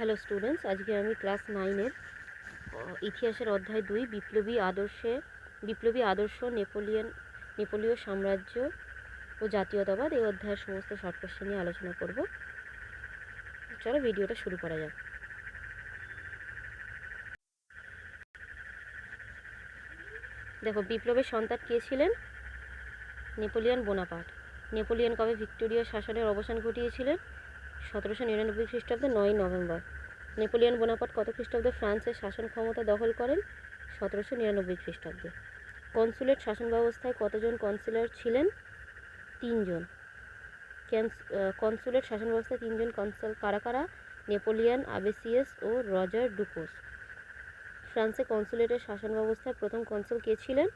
Hello students, আজকে আমি class 9-এর ইতিহাসের অধ্যায় 2 বিপ্লবী আদর্শ নেপোলীয় সাম্রাজ্য ও জাতীয়তাবাদ এই অধ্যায়ের সমস্ত শর্ট কোশ্চেন নিয়ে আলোচনা করব। চলো ভিডিওটা শুরু করা যাক। দেখো, বিপ্লবের সন্তান কে ছিলেন? Napoleon Bonaparte. নেপোলিয়ন কবে ভিক্টোরীয় শাসনের অবসান ঘটিয়েছিলেন? 1799 খ্রিস্টাব্দে 9 নভেম্বর। নেপোলিয়ন বোনাপার্ট কত খ্রিস্টাব্দে ফ্রান্সের শাসন ক্ষমতা দখল করেন? 1799 খ্রিস্টাব্দে। কনসুলেট শাসন ব্যবস্থায় কতজন কনসিলর ছিলেন? 3 জন। কনসুলেট শাসন ব্যবস্থায় 3 জন কনসাল কারা কারা? নেপোলিয়ন, আবেসিয়াস ও রজার ডুকোস। ফ্রান্সে কনসুলেটের শাসন ব্যবস্থায় প্রথম কনসুল কে ছিলেন?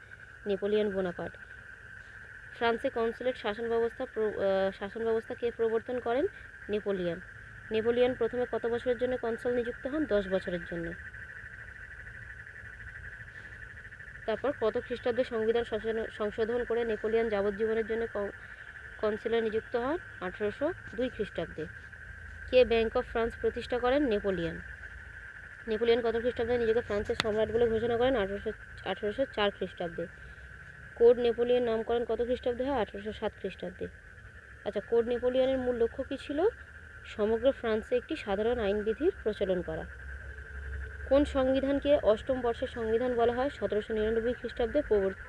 Napoleon Bonaparte. ফ্রান্সে কনসুলেট শাসন ব্যবস্থা কে প্রবর্তন করেন? নেপোলিয়ন। নেপোলিয়ন প্রথমে কত বছরের জন্য কনসাল নিযুক্ত হন? 10 বছরের জন্য। তারপর কত খ্রিস্টাব্দে সংবিধান সংশোধন করে নেপোলিয়ন যাবজ্জীবনের জন্য কনসিলর নিযুক্ত হন? 1802 খ্রিস্টাব্দে। কে ব্যাংক অফ ফ্রান্স প্রতিষ্ঠা করেন? নেপোলিয়ন। নেপোলিয়ন কত খ্রিস্টাব্দে নিজেকে ফ্রান্সের সম্রাট বলে ঘোষণা করেন? 1804 খ্রিস্টাব্দে। কোড নেপোলিয়ন নামকরণ কত খ্রিস্টাব্দে হয়? 1807 খ্রিস্টাব্দে। আচ্ছা, কোড নেপোলিয়নের মূল লক্ষ্য কী ছিল? সমগ্র ফ্রান্সে একটি সাধারণ আইনবিধির প্রচলন করা। কোন সংবিধানকে অষ্টম বর্ষের সংবিধান বলা হয়? 1799 খ্রিস্টাব্দে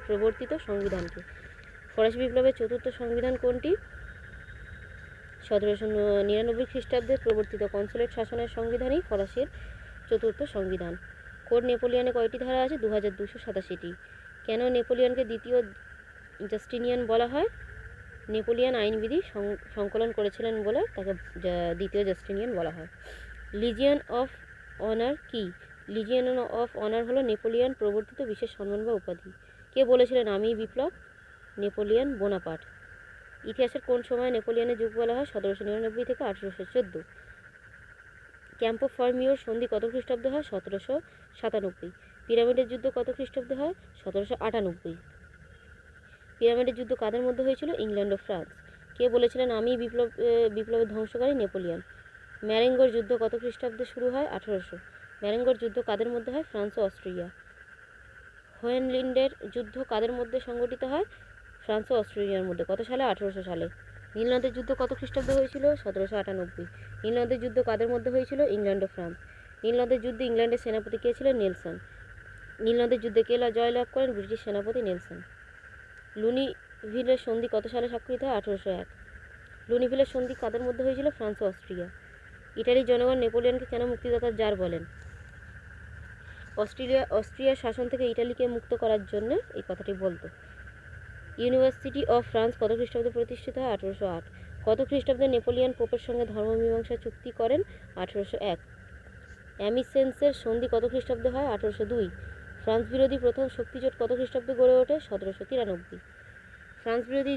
প্রবর্তিত সংবিধানকে। ফরাসি বিপ্লবের চতুর্থ সংবিধান কোনটি? 1799 খ্রিস্টাব্দে প্রবর্তিত কনসুলেট শাসনের সংবিধানই ফরাসির চতুর্থ সংবিধান। কোড নেপোলিয়নে কয়টি ধারা আছে? 2287টি। কেন নেপোলিয়নকে দ্বিতীয় জাস্টিনিয়ান বলা হয়? নেপোলিয়ন আইনবিধি সংকলন করেছিলেন বলে তাকে দ্বিতীয় জাস্টিনিয়ান বলা হয়। লিজিয়ন অফ অনার কি? লিজিয়ন অফ অনার হলো নেপোলিয়ন প্রবর্তিত বিশেষ সম্মান বা উপাধি। কে বলেছিলেন আমি বিপ্লব? Napoleon Bonaparte. ইতিহাসের কোন সময় নেপোলিয়নের যুগ বলা হয়? 1799 থেকে 1814। ক্যাম্প অফ ফর্মিওর সন্ধি কত খ্রিস্টাব্দে হয়? 1797। পিরামিডের যুদ্ধ কত খ্রিস্টাব্দে হয়? 1798। পিরামিডের যুদ্ধ কাদের মধ্যে হয়েছিল? ইংল্যান্ড ও ফ্রান্স। কে বলেছিলেন আমি বিপ্লবের ধ্বংসকারী? নেপোলিয়ন। ম্যারেঙ্গোর যুদ্ধ কত খ্রিস্টাব্দে শুরু হয়? 1800। ম্যারেঙ্গোর যুদ্ধ কাদের মধ্যে হয়? ফ্রান্স ও অস্ট্রিয়া। হোয়েনলিন্ডের যুদ্ধ কাদের মধ্যে সংগঠিত হয়? ফ্রান্স ও অস্ট্রেলিয়ার মধ্যে। কত সালে? 1800 সালে। নীলনদের যুদ্ধ কত খ্রিস্টাব্দে হয়েছিল? 1798। নীলনদের যুদ্ধ কাদের মধ্যে হয়েছিল? ইংল্যান্ড ও ফ্রান্স। নীলনদের যুদ্ধে ইংল্যান্ডের সেনাপতি কে ছিলেন? নেলসন। নীলনদের যুদ্ধে কে জয়লাভ করেন? ব্রিটিশ সেনাপতি নেলসন। লুনিভিলের সন্ধি কত সালে স্বাক্ষরিত হয়? 1801। লুনিভিলের সন্ধি কাদের মধ্যে হয়েছিল? ফ্রান্স ও অস্ট্রিয়া। ইটালির জনগণ নেপোলিয়নকে কেন মুক্তিদাতার জার বলেন? অস্ট্রিয়ার শাসন থেকে ইটালিকে মুক্ত করার জন্য এই কথাটি বলতো। ইউনিভার্সিটি অফ ফ্রান্স কত খ্রিস্টাব্দে প্রতিষ্ঠিত হয়? 1808। কত খ্রিস্টাব্দে নেপোলিয়ন পোপের সঙ্গে ধর্মমীমাংসা চুক্তি করেন? 1801। অ্যামিসেন্সের সন্ধি কত খ্রিস্টাব্দে হয়? 1802। ফ্রান্স বিরোধী প্রথম শক্তিজোট কত খ্রিস্টাব্দে গড়ে ওঠে? 1793। ফ্রান্স বিরোধী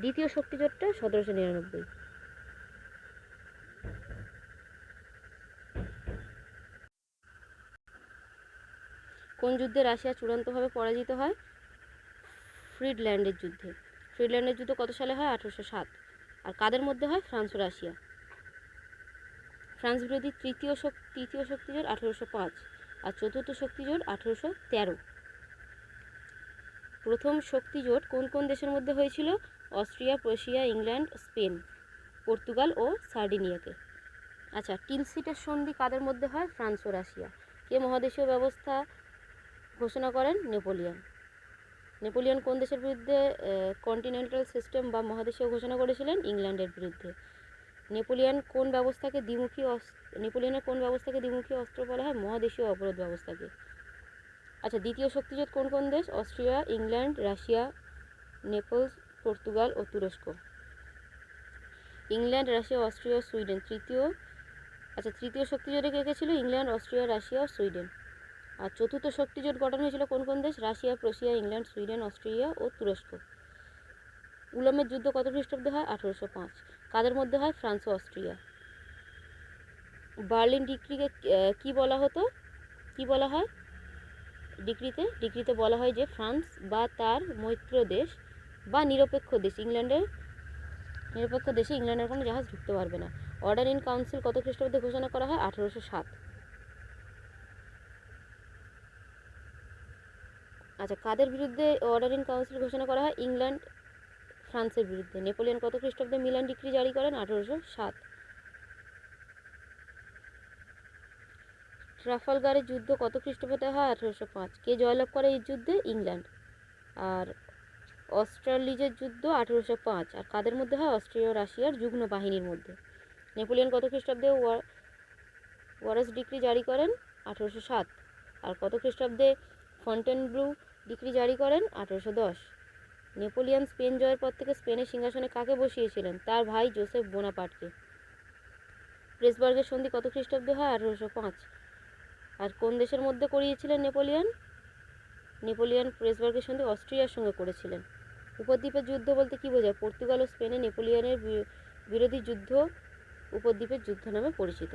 দ্বিতীয় শক্তিজোটটা 1799। কোন যুদ্ধে রাশিয়া চূড়ান্তভাবে পরাজিত হয়? ফ্রিডল্যান্ডের যুদ্ধে। ফ্রিডল্যান্ডের যুদ্ধ কত সালে হয়? 1807। আর কাদের মধ্যে হয়? ফ্রান্স ও রাশিয়া। ফ্রান্স বিরোধী তৃতীয় শক্তিজোট 1805 আর চতুর্থ শক্তিজোট 1813। প্রথম শক্তিজোট কোন কোন দেশের মধ্যে হয়েছিল? Austria, Prussia, England, Spain, Portugal ও সার্ডিনিয়াকে। আচ্ছা, টিলসিটের সন্ধি কাদের মধ্যে হয়? ফ্রান্স ও রাশিয়া। কে মহাদেশীয় ব্যবস্থা ঘোষণা করেন? নেপোলিয়ন। নেপোলিয়ন কোন দেশের বিরুদ্ধে কন্টিনেন্টাল সিস্টেম বা মহাদেশীয় ঘোষণা করেছিলেন? ইংল্যান্ডের বিরুদ্ধে। নেপোলিয়নের কোন ব্যবস্থাকে দ্বিমুখী অস্ত্র বলা হয়? মহাদেশীয় অবরোধ ব্যবস্থাকে। আচ্ছা, দ্বিতীয় শক্তিজোট কোন কোন দেশ? Austria, England, Russia, Naples, Portugal ও তুরস্ক। England, Russia, Austria, Sweden. তৃতীয় শক্তিজোটে কে কে ছিল? England, Austria, Russia, Sweden. আর চতুর্থ শক্তিজোট গঠন হয়েছিল কোন কোন দেশ? Russia, Prussia, England, Sweden, Austria ও তুরস্ক। উলমের যুদ্ধ কত খ্রিস্টাব্দে হয়? 1805। কাদের মধ্যে হয়? ফ্রান্স ও অস্ট্রিয়া। বার্লিন ডিক্রিকে কি বলা হয়? ডিক্রিতে বলা হয় যে ফ্রান্স বা তার মৈত্র দেশ বা নিরপেক্ষ দেশে ইংল্যান্ডের কোনো জাহাজ ঢুকতে পারবে না। অর্ডার ইন কাউন্সিল কত খ্রিস্টাব্দে ঘোষণা করা হয়? 1807। আচ্ছা, কাদের বিরুদ্ধে অর্ডার ইন কাউন্সিল ঘোষণা করা হয়? ইংল্যান্ড ফ্রান্সের বিরুদ্ধে। নেপোলিয়ন কত খ্রিস্টাব্দে মিলান ডিক্রি জারি করেন? 1807। ট্রাফালগারের যুদ্ধ কত খ্রিস্টাব্দে হয়? 1805। কে জয়লাভ করে এই যুদ্ধে? ইংল্যান্ড। আর অস্ট্রালিজের যুদ্ধ 1805। আর কাদের মধ্যে হয়? অস্ট্রিয়া ও রাশিয়ার যুগ্ম বাহিনীর মধ্যে। নেপোলিয়ন কত খ্রিস্টাব্দে ওয়ারেস ডিক্রি জারি করেন? 1807। আর কত খ্রিস্টাব্দে ফন্টেনব্লু ডিক্রি জারি করেন? 1810। নেপোলিয়ন স্পেন জয়ের পর থেকে স্পেনের সিংহাসনে কাকে বসিয়েছিলেন? তার ভাই জোসেফ বোনাপার্টকে। প্রেসবার্গের সন্ধি কত খ্রিস্টাব্দে হয়? 1805। আর কোন দেশের মধ্যে করিয়েছিলেন নেপোলিয়ন? নেপোলিয়ন প্রেসবার্গের সন্ধি অস্ট্রিয়ার সঙ্গে করেছিলেন। উপদ্বীপের যুদ্ধ বলতে কী বোঝায়? পর্তুগাল ও স্পেনে নেপোলিয়নের বিরোধী যুদ্ধ উপদ্বীপের যুদ্ধ নামে পরিচিত।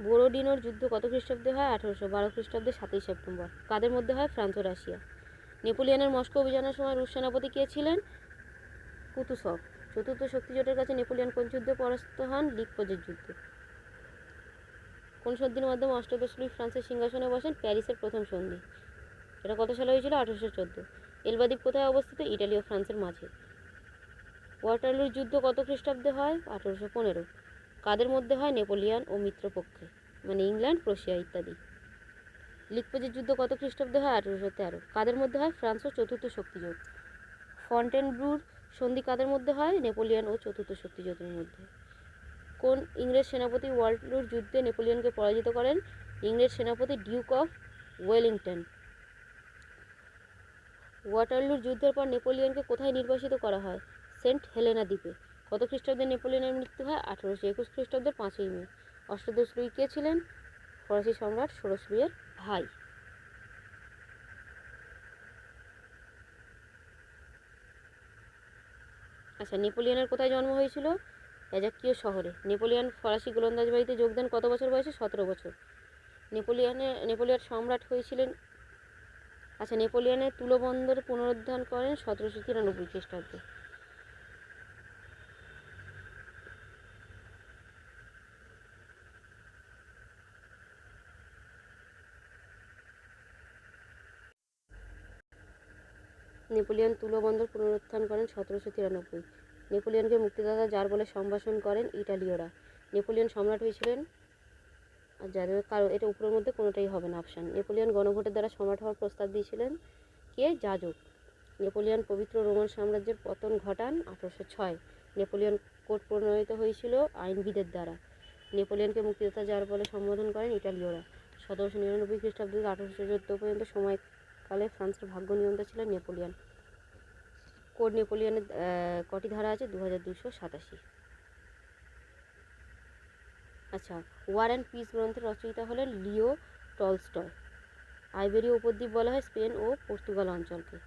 বোরোডিনোর যুদ্ধ কত খ্রিস্টাব্দে হয়? 1812 খ্রিস্টাব্দে 7ই সেপ্টেম্বর। কাদের মধ্যে হয়? ফ্রান্স ও রাশিয়া। নেপোলিয়নের মস্কো অভিযানের সময় রুশ সেনাপতি কে ছিলেন? কুতুসভ। চতুর্থ শক্তিজোটের কাছে নেপোলিয়ন কোন যুদ্ধে পরাস্ত হন? লিগপোজের যুদ্ধে। কোন সন্ধির মাধ্যমে অষ্টাদশ লুই ফ্রান্সের সিংহাসনে বসেন? প্যারিসের প্রথম সন্ধি। এটা কত সালে হয়েছিল? 1814। এলবা দ্বীপ কোথায় অবস্থিত? ইটালি ও ফ্রান্সের মাঝে। ওয়াটারলুর যুদ্ধ কত খ্রিস্টাব্দে হয়? 1815। কাদের মধ্যে হয়? নেপোলিয়ন ও মিত্রপক্ষে, মানে ইংল্যান্ড, প্রুশিয়া ইত্যাদি। লিগপোজের যুদ্ধ কত খ্রিস্টাব্দে হয়? 1813। কাদের মধ্যে হয়? ফ্রান্স ও চতুর্থ শক্তিজোট। ফন্টেনব্লুর সন্ধি কাদের মধ্যে হয়? নেপোলিয়ন ও চতুর্থ শক্তিজোটের মধ্যে। কোন ইংরেজ সেনাপতি ওয়াটারলুর যুদ্ধে নেপোলিয়নকে পরাজিত করেন? ইংরেজ সেনাপতি ডিউক অফ ওয়েলিংটন। ওয়াটারলুর যুদ্ধের পর নেপোলিয়নকে কোথায় নির্বাসিত করা হয়? সেন্ট হেলেনা দ্বীপে। কত খ্রিস্টাব্দে নেপোলিয়নের মৃত্যু হয়? 1821 খ্রিস্টাব্দের 5ই মে। অষ্টাদশ লুই কে ছিলেন? ফরাসি সম্রাট ষোড়শ লুইয়ের ভাই। আচ্ছা, নেপোলিয়নের কোথায় জন্ম হয়েছিল? অ্যাজাকিও শহরে। নেপোলিয়ন ফরাসি গোলন্দাজ বাহিনীতে যোগ দেন কত বছর বয়সে? 17 বছর। নেপোলিয়ন সম্রাট হয়েছিলেন। আচ্ছা, নেপোলিয়নের তুলো বন্দর পুনরুদ্ধার করেন 1793 খ্রিস্টাব্দে। নেপোলিয়ন তুলো বন্দর পুনরুত্থান করেন 1793। নেপোলিয়নকে মুক্তিদাতা জার বলে সম্ভাষণ করেন ইটালীয়রা। নেপোলিয়ন সম্রাট হয়েছিলেন, আর যাদের কারো এটা উপরের মধ্যে কোনোটাই হবে না অপশান। নেপোলিয়ন গণভোটের দ্বারা সম্রাট হওয়ার প্রস্তাব দিয়েছিলেন কে? যাজক। নেপোলিয়ন পবিত্র রোমান সাম্রাজ্যের পতন ঘটান 1806। নেপোলিয়ন কোড প্রণয়িত হয়েছিল আইনবিদের দ্বারা। নেপোলিয়নকে মুক্তিদাতা জার বলে সম্বোধন করেন ইটালীয়রা। 1799 খ্রিস্টাব্দ থেকে 1814 পর্যন্ত সময়কালে ফ্রান্সের ভাগ্য নিয়ন্তা ছিলেন নেপোলিয়ন। কোড নেপোলিয়নের কটি ধারা আছে? 2287। আচ্ছা, ওয়ার অ্যান্ড পিস গ্রন্থের রচয়িতা হলেন লিও টলস্টয়। আইবেরীয় উপদ্বীপ বলা হয় স্পেন ও পর্তুগাল অঞ্চলকে।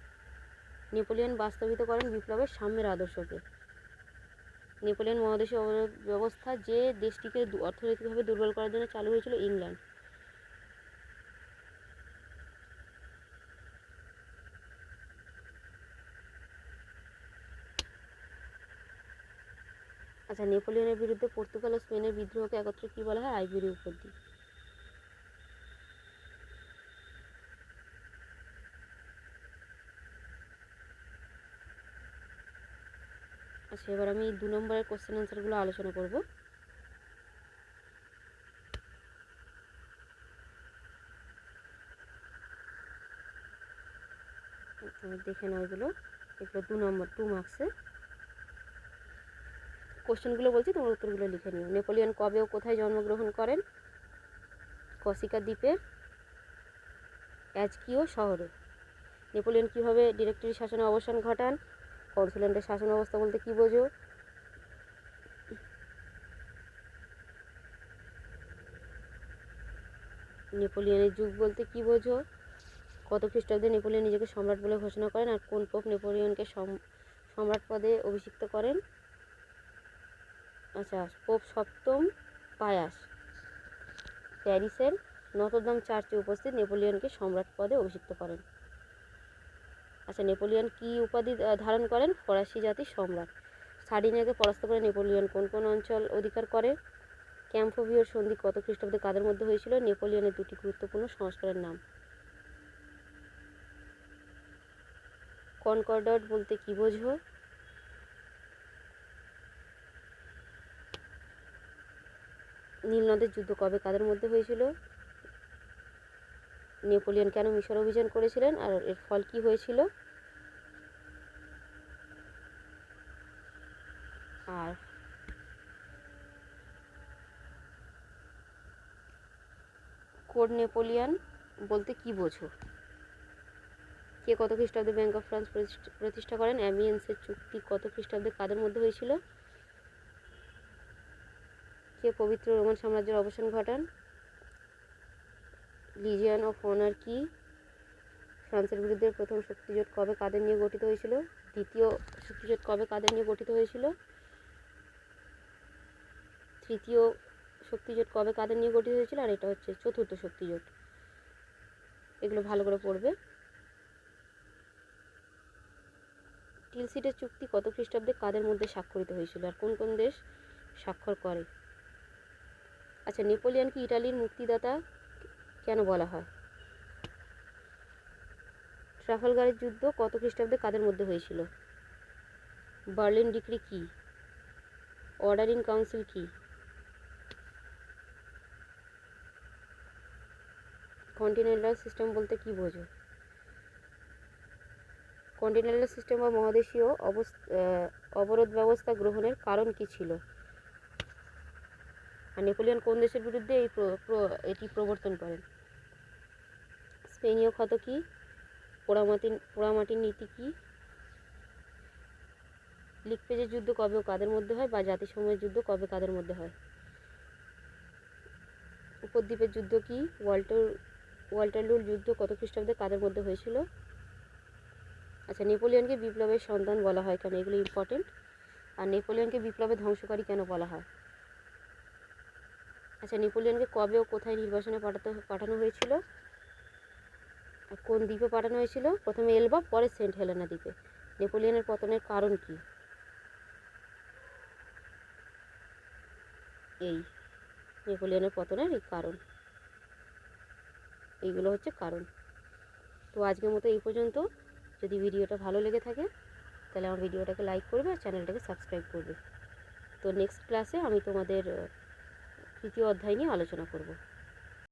নেপোলিয়ন বাস্তবিত করেন বিপ্লবের সাম্যের আদর্শকে। নেপোলিয়ন মহাদেশীয় ব্যবস্থা যে দেশটিকে অর্থনৈতিকভাবে দুর্বল করার জন্য চালু হয়েছিল? ইংল্যান্ড। আচ্ছা, নেপোলিয়নের বিরুদ্ধে পর্তুগাল ও স্পেনের বিদ্রোহকে একত্রে কী বলা হয়? আইবেরীয় উপদ্বীপ। আচ্ছা, এবার আমি 2 নম্বরের কোশ্চেন অ্যান্সারগুলো আলোচনা করব। দেখে নাও এগুলো 2 মার্কসে কোশ্চেনগুলো বলছি, তোমার উত্তরগুলো লিখে নিও। নেপোলিয়ন কবে ও কোথায় জন্মগ্রহণ করেন? কর্সিকা দ্বীপের অ্যাজকিও শহরে। নেপোলিয়ন কীভাবে ডিরেক্টরি শাসনের অবসান ঘটান? কনসুলেন্টের শাসন ব্যবস্থা বলতে কী বোঝো? নেপোলিয়নের যুগ বলতে কী বোঝো? কত খ্রিস্টাব্দে নেপোলিয়ন নিজেকে সম্রাট বলে ঘোষণা করেন? আর কোন পোপ নেপোলিয়নকে সম্রাট পদে অভিষিক্ত করেন? আচ্ছা, পোপ সপ্তম পায়াস প্যারিসের নটরডাম চার্চে উপস্থিত নেপোলিয়নকে সম্রাট পদে অভিষিক্ত করেন। আচ্ছা, নেপোলিয়ন কী উপাধি ধারণ করেন? ফরাসি জাতির সম্রাট। সার্ডিনিয়াকে পরাস্ত করে নেপোলিয়ন কোন কোন অঞ্চল অধিকার করে? ক্যাম্পোভিওর সন্ধি কত খ্রিস্টাব্দে কাদের মধ্যে হয়েছিল? নেপোলিয়নের দুটি গুরুত্বপূর্ণ সংস্কারের নাম। কনকর্ডাট বলতে কি বোঝো? নীলনদের যুদ্ধ কবে কাদের মধ্যে হয়েছিল? নেপোলিয়ন কেন মিশর অভিযান করেছিলেন আর এর ফল কি হয়েছিল? আর কোড নেপোলিয়ন বলতে কি বোঝো? কে কত খ্রিস্টাব্দে ব্যাংক অফ ফ্রান্স প্রতিষ্ঠা করেন? অ্যামিয়েন্সের চুক্তি কত খ্রিস্টাব্দে কাদের মধ্যে হয়েছিল? কে পবিত্র রোমান সাম্রাজ্যের অবসান ঘটান? লিজিয়ন অফ অনার কি? ফ্রান্সের বিরুদ্ধে প্রথম শক্তিজোট কবে কাদের নিয়ে গঠিত হয়েছিল? দ্বিতীয় শক্তিজোট কবে কাদের নিয়ে গঠিত হয়েছিল? তৃতীয় শক্তিজোট কবে কাদের নিয়ে গঠিত হয়েছিল? আর এটা হচ্ছে চতুর্থ শক্তিজোট। এগুলো ভালো করে পড়বে। টিলসিটের চুক্তি কত খ্রিস্টাব্দে কাদের মধ্যে স্বাক্ষরিত হয়েছিল আর কোন কোন দেশ স্বাক্ষর করে? আচ্ছা, নেপোলিয়নকে ইটালির মুক্তিদাতা কেন বলা হয়? ট্রাফালগারের যুদ্ধ কত খ্রিস্টাব্দে কাদের মধ্যে হয়েছিল? বার্লিন ডিক্রি কি? অর্ডার ইন কাউন্সিল কি? কন্টিনেন্টাল সিস্টেম বলতে কি বোঝো? কন্টিনেন্টাল সিস্টেম বা মহাদেশীয় অবরোধ ব্যবস্থা গ্রহণের কারণ কি ছিল? আর নেপোলিয়ন কোন দেশের বিরুদ্ধে এটি প্রবর্তন করেন? স্পেনীয় ক্ষত কি? পোড়ামাটির নীতি কি? লিকপেজের যুদ্ধ কবে ও কাদের মধ্যে হয় বা জাতিসমূহের যুদ্ধ কবে কাদের মধ্যে হয়? উপদ্বীপের যুদ্ধ কি? ওয়াল্টারলুর যুদ্ধ কত খ্রিস্টাব্দে কাদের মধ্যে হয়েছিল? আচ্ছা, নেপোলিয়নকে বিপ্লবের সন্তান বলা হয় কেন? এগুলো ইম্পর্টেন্ট। আর নেপোলিয়নকে বিপ্লবের ধ্বংসকারী কেন বলা হয়? আচ্ছা, নেপোলিয়নকে কবে ও কোথায় নির্বাসনে পাঠানো হয়েছিল? আর কোন দ্বীপে পাঠানো হয়েছিল? প্রথমে এলবা, পরে সেন্ট হেলেনা দ্বীপে। নেপোলিয়নের পতনের কারণ কি? এই নেপোলিয়নের পতনের এই কারণ, এইগুলো হচ্ছে কারণ। তো আজকের মতো এই পর্যন্ত। যদি ভিডিওটা ভালো লেগে থাকে তাহলে আমার ভিডিওটাকে লাইক করবে আর চ্যানেলটাকে সাবস্ক্রাইব করবে। তো নেক্সট ক্লাসে আমি তোমাদের তৃতীয় অধ্যায় নিয়ে আলোচনা করব।